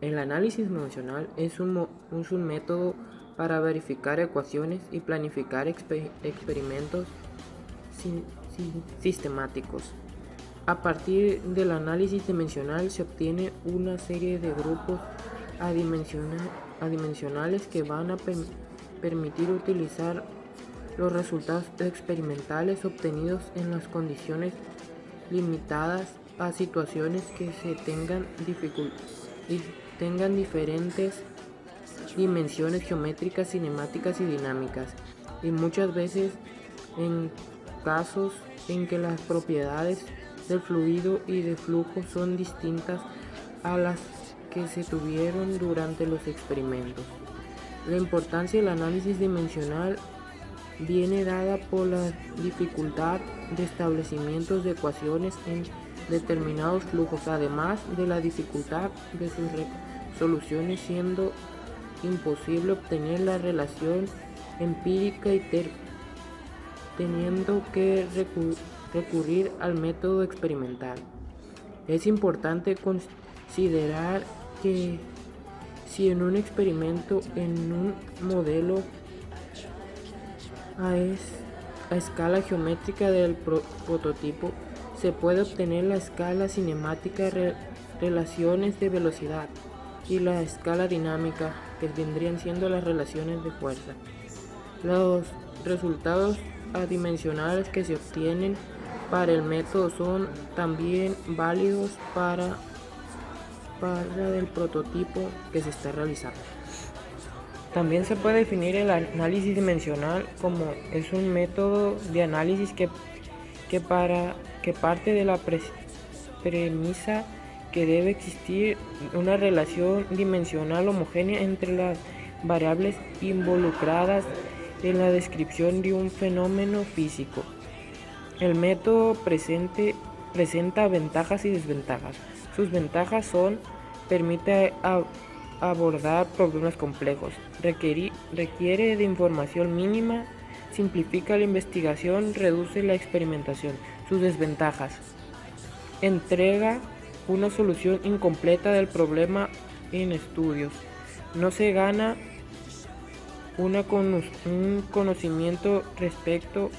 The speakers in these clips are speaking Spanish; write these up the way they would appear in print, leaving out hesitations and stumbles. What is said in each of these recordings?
El análisis dimensional es un método para verificar ecuaciones y planificar experimentos sistemáticos. A partir del análisis dimensional se obtiene una serie de grupos adimensionales que van a permitir utilizar los resultados experimentales obtenidos en las condiciones limitadas a situaciones que tengan diferentes dimensiones geométricas, cinemáticas y dinámicas, y muchas veces en casos en que las propiedades del fluido y de flujo son distintas a las que se tuvieron durante los experimentos. La importancia del análisis dimensional viene dada por la dificultad de establecimientos de ecuaciones en determinados flujos, además de la dificultad de sus soluciones, siendo imposible obtener la relación empírica y teniendo que recurrir al método experimental. Es importante considerar que si en un experimento, en un modelo a escala geométrica del prototipo, se puede obtener la escala cinemática, relaciones de velocidad, y la escala dinámica, que vendrían siendo las relaciones de fuerza. Los resultados adimensionales que se obtienen para el método son también válidos para el prototipo que se está realizando. También se puede definir el análisis dimensional como es un método de análisis que parte de la premisa que debe existir una relación dimensional homogénea entre las variables involucradas en la descripción de un fenómeno físico. El método presenta ventajas y desventajas. Sus ventajas son: permite abordar problemas complejos, requiere de información mínima, simplifica la investigación, reduce la experimentación. Sus desventajas: entrega una solución incompleta del problema en estudios, no se gana un conocimiento respecto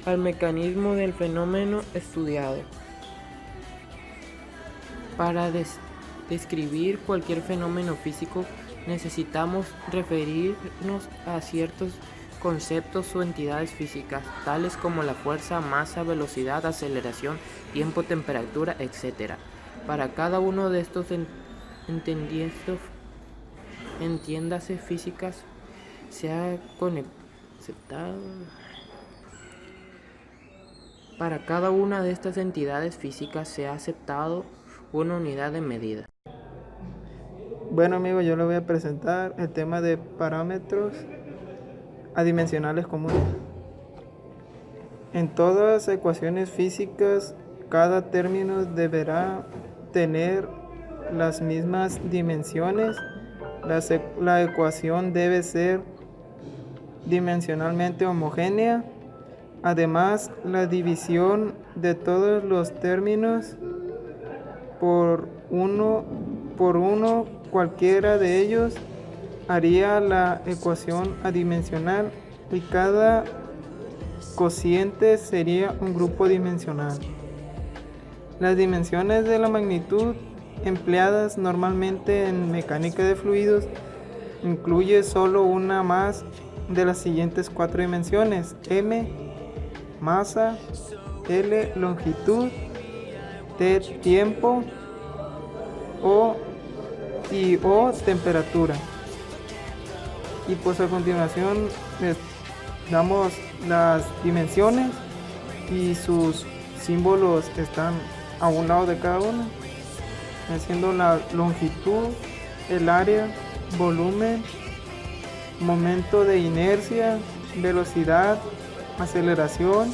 al mecanismo del fenómeno estudiado. Para describir cualquier fenómeno físico necesitamos referirnos a ciertos conceptos o entidades físicas, tales como la fuerza, masa, velocidad, aceleración, tiempo, temperatura, etc. Para cada uno de estos entiéndase físicas, Para cada una de estas entidades físicas se ha aceptado una unidad de medida. Bueno amigos, yo les voy a presentar el tema de parámetros adimensionales comunes. En todas las ecuaciones físicas, cada término deberá tener las mismas dimensiones. La ecuación debe ser dimensionalmente homogénea. Además, la división de todos los términos por uno, cualquiera de ellos, haría la ecuación adimensional, y cada cociente sería un grupo dimensional. Las dimensiones de la magnitud empleadas normalmente en mecánica de fluidos incluye solo una más de las siguientes 4 dimensiones: m, masa; l, longitud; t, tiempo; o, temperatura. Y pues a continuación les damos las dimensiones y sus símbolos están a un lado de cada uno, siendo la longitud, el área, volumen, momento de inercia, velocidad, aceleración,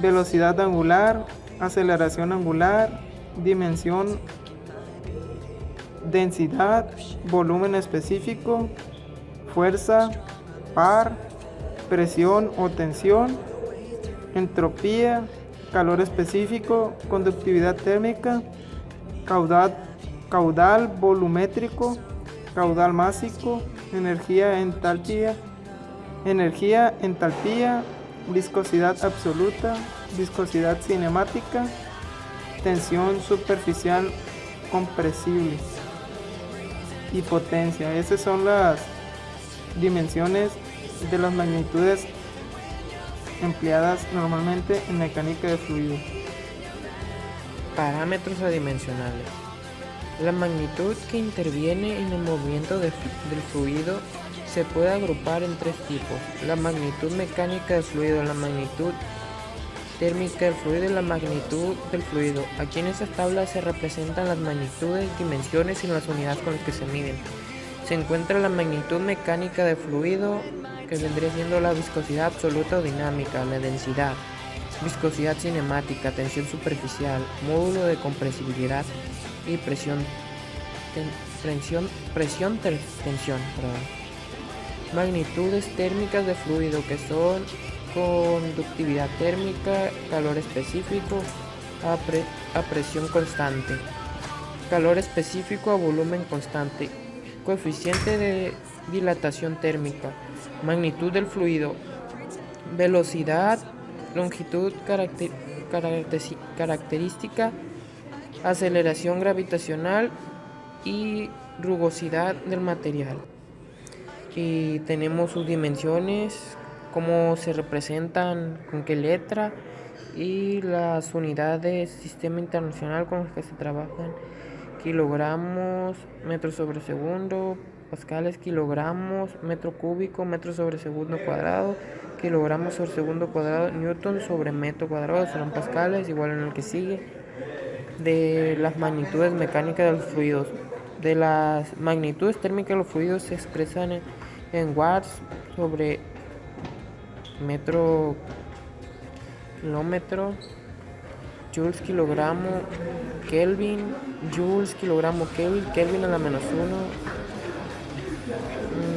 velocidad angular, aceleración angular, dimensión, densidad, volumen específico, fuerza, par, presión o tensión, entropía, calor específico, conductividad térmica, caudal volumétrico, caudal másico, energía, entalpía, viscosidad absoluta, viscosidad cinemática, tensión superficial compresible y potencia. Esas son las dimensiones de las magnitudes empleadas normalmente en mecánica de fluidos. Parámetros adimensionales. La magnitud que interviene en el movimiento del fluido se puede agrupar en tres tipos: la magnitud mecánica del fluido, la magnitud térmica del fluido y la magnitud del fluido. Aquí en esta tabla se representan las magnitudes, dimensiones y las unidades con las que se miden. Se encuentra la magnitud mecánica del fluido, que vendría siendo la viscosidad absoluta o dinámica, la densidad, viscosidad cinemática, tensión superficial, módulo de compresibilidad y tensión. Magnitudes térmicas de fluido, que son conductividad térmica, calor específico a presión constante, calor específico a volumen constante, coeficiente de dilatación térmica, magnitud del fluido, velocidad, longitud característica, aceleración gravitacional y rugosidad del material. Y tenemos sus dimensiones, cómo se representan, con qué letra, y las unidades sistema internacional con las que se trabajan: kilogramos, metros sobre segundo, pascales, kilogramos, metro cúbico, metro sobre segundo cuadrado, kilogramos sobre segundo cuadrado, newton sobre metro cuadrado, serán pascales, igual en el que sigue. De las magnitudes mecánicas de los fluidos. De las magnitudes térmicas de los fluidos se expresan en watts sobre metro kilómetro, joules kilogramo kelvin, joules kilogramo kelvin, kelvin a la menos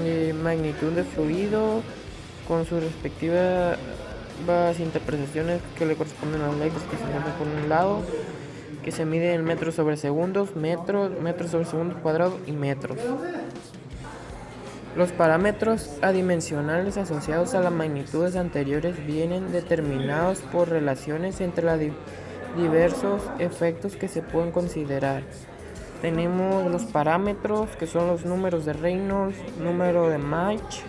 1. Magnitud de fluido con sus respectivas interpretaciones que le corresponden a las leyes que se encuentran por un lado, que se mide en metros sobre segundos, metros sobre segundos cuadrados y metros. Los parámetros adimensionales asociados a las magnitudes anteriores vienen determinados por relaciones entre los diversos efectos que se pueden considerar. Tenemos los parámetros, que son los números de Reynolds, número de Mach,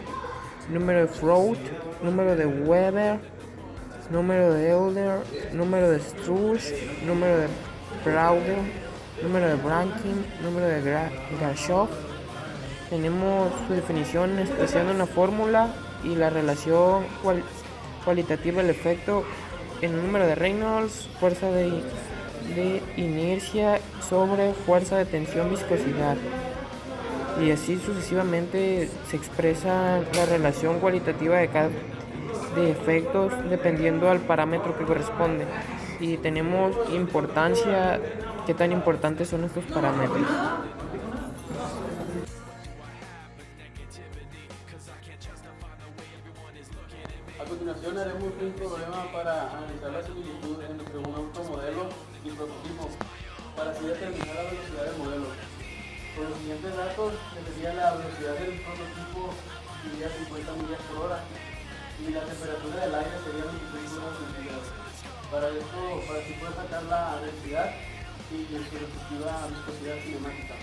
número de Froude, número de Weber, número de Euler, número de Struss, número de Braude, número de Brankin, número de Grashof. Tenemos su definición expresando una fórmula y la relación cualitativa del efecto en el número de Reynolds, fuerza de inercia sobre fuerza de tensión, viscosidad. Y así sucesivamente se expresa la relación cualitativa de efectos dependiendo al parámetro que corresponde. Y tenemos importancia, qué tan importantes son estos parámetros. A continuación haremos un problema para analizar la similitud entre un automodelo y prototipo, para así determinar la velocidad del modelo. Con los siguientes datos, sería la velocidad del prototipo sería 50 millas por hora y la temperatura del aire sería 26 grados centígrados. Para así poder sacar la densidad y su respectiva viscosidad cinemática.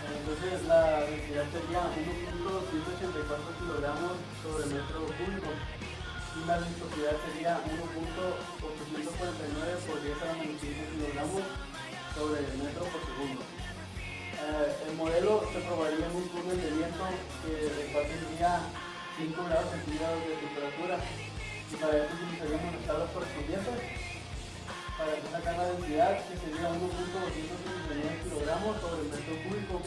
Entonces la densidad sería 1.184 kilogramos sobre metro cúbico y la viscosidad sería 1.849 por 10 a la menos 5 kilogramos sobre metro por segundo. El modelo se probaría en un túnel de viento el cual tendría 5 grados centígrados de temperatura, y para esto utilizaríamos las tablas correspondientes para sacar la densidad, que sería 1.239 kilogramos sobre metro cúbico,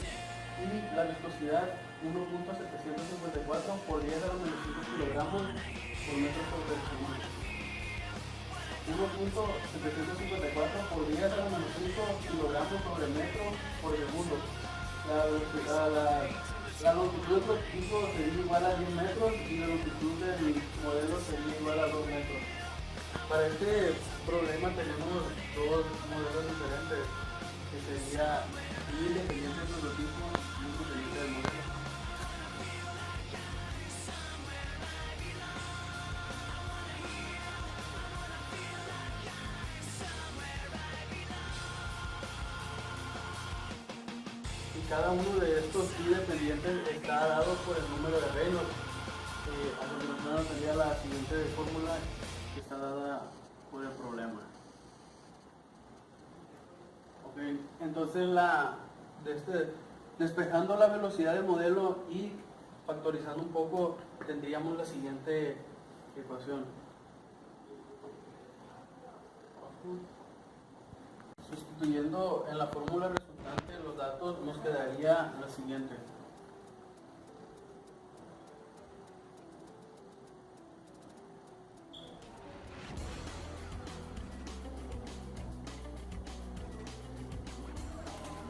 y la viscosidad 1.754 por 10 a la menos 5 kilogramos por metro sobre segundo. 1.754 por 10 a la menos 5 kilogramos sobre metro por segundo. La longitud del prototipo sería igual a 10 metros y la longitud del modelo sería igual a 2 metros. Para este problema tenemos dos modelos diferentes. que sería independiente del prototipo y independiente del modelo. Y cada uno de estos independientes está dado por el número de Reynolds. A continuación sería la siguiente fórmula que está dada por el problema. Okay. Entonces despejando la velocidad del modelo y factorizando un poco, tendríamos la siguiente ecuación. Sustituyendo en la fórmula resultante los datos, nos quedaría la siguiente.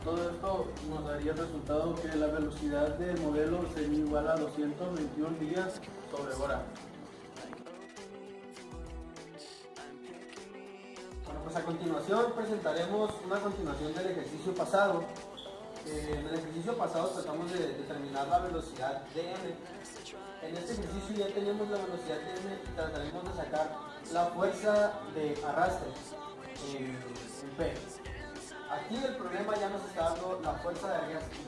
Todo esto nos daría el resultado que la velocidad del modelo sería igual a 221 millas sobre hora. Bueno, pues a continuación presentaremos una continuación del ejercicio pasado. En el ejercicio pasado tratamos de determinar la velocidad de m. En este ejercicio ya tenemos la velocidad de m y trataremos de sacar la fuerza de arrastre en P. Aquí el problema ya nos está dando la fuerza de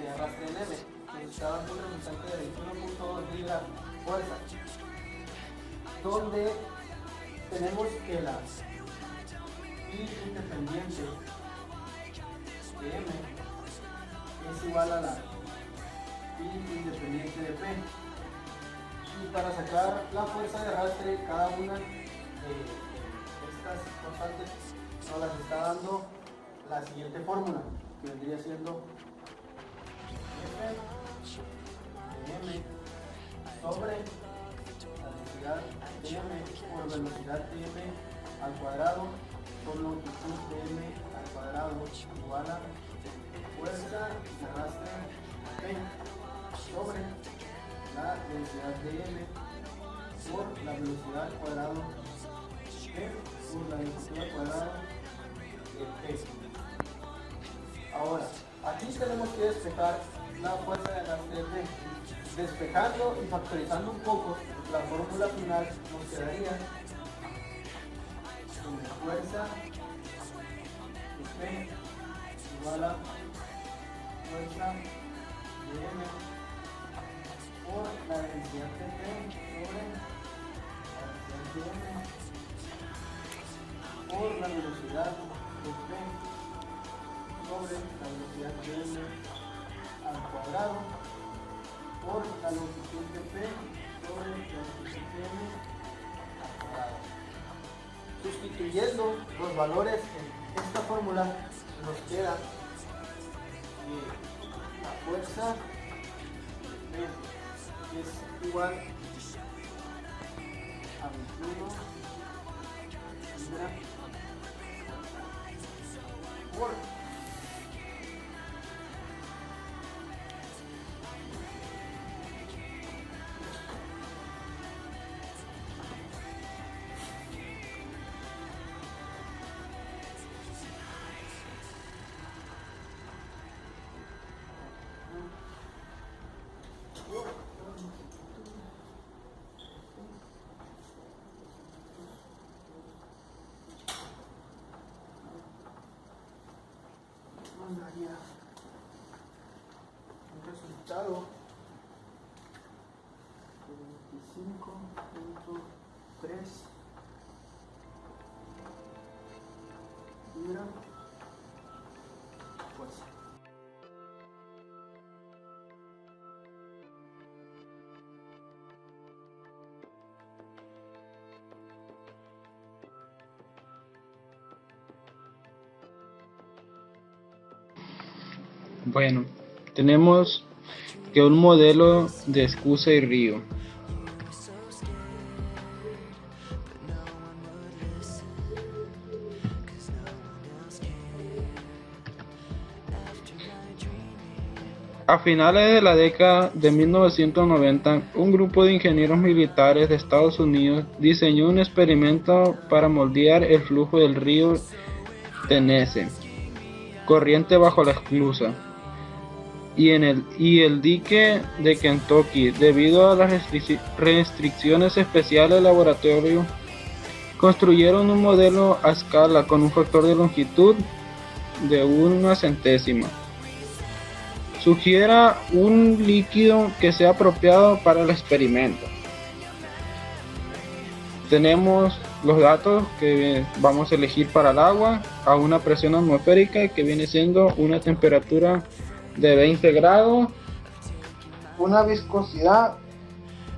arrastre en M. Nos está dando un resultante de 21.2 libras fuerza. Donde tenemos que la I independiente de M es igual a la I independiente de P. Y para sacar la fuerza de arrastre, cada una de estas constantes nos las está dando la siguiente fórmula, que vendría siendo F de M sobre la velocidad de M por velocidad de M al cuadrado por longitud de M al cuadrado igual a fuerza de arrastre P sobre la velocidad de M por la velocidad al cuadrado P por la longitud al cuadrado de P. Ahora, aquí tenemos que despejar la fuerza de arrastre de P. Despejando y factorizando un poco, la fórmula final nos quedaría con fuerza de P igual a fuerza de M por la densidad de P sobre la densidad de M por la velocidad de P sobre la velocidad de M al cuadrado por la longitud de P sobre la longitud de M al cuadrado. Sustituyendo los valores en esta fórmula, nos queda que la fuerza es igual a 21 libras por nos daría un resultado de 25.3 libras fuerza. Bueno, tenemos que un modelo de Escusa y Río. A finales de la década de 1990, un grupo de ingenieros militares de Estados Unidos diseñó un experimento para moldear el flujo del río Tennessee. corriente bajo la esclusa y el dique de Kentucky. Debido a las restricciones especiales del laboratorio, construyeron un modelo a escala con un factor de longitud de 1/100. Sugiera un líquido que sea apropiado para el experimento. Tenemos los datos que vamos a elegir para el agua a una presión atmosférica que viene siendo una temperatura de 20 grados, una viscosidad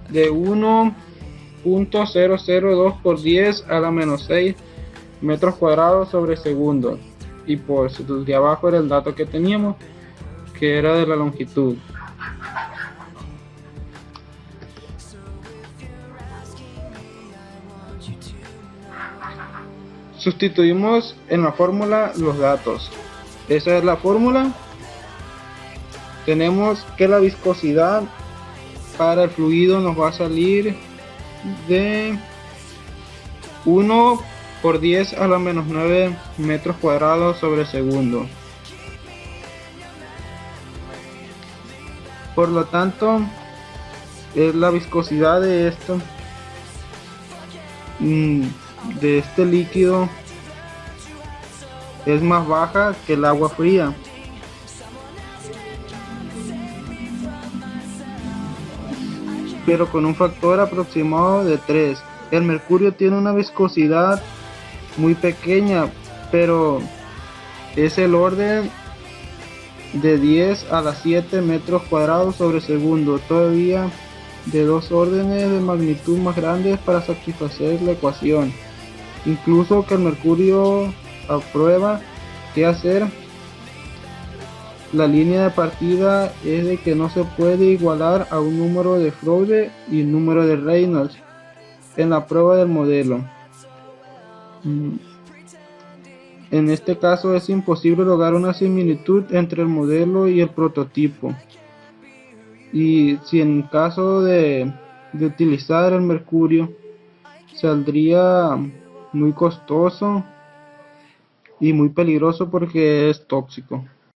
de 1.002 por 10 a la menos 6 metros cuadrados sobre segundo, y pues de abajo era el dato que teníamos, que era de la longitud. Sustituimos en la fórmula los datos. Esa es la fórmula. Tenemos que la viscosidad para el fluido nos va a salir de 1 por 10 a la menos 9 metros cuadrados sobre segundo. Por lo tanto, es la viscosidad de esto, de este líquido, es más baja que el agua fría. Pero con un factor aproximado de 3. El mercurio tiene una viscosidad muy pequeña, pero es el orden de 10 a la 7 metros cuadrados sobre segundo, todavía de 2 órdenes de magnitud más grandes para satisfacer la ecuación. Incluso que el mercurio aprueba qué hacer. La línea de partida es de que no se puede igualar a un número de Frobde y un número de Reynolds en la prueba del modelo. En este caso es imposible lograr una similitud entre el modelo y el prototipo. Y si en caso de utilizar el mercurio, saldría muy costoso y muy peligroso porque es tóxico.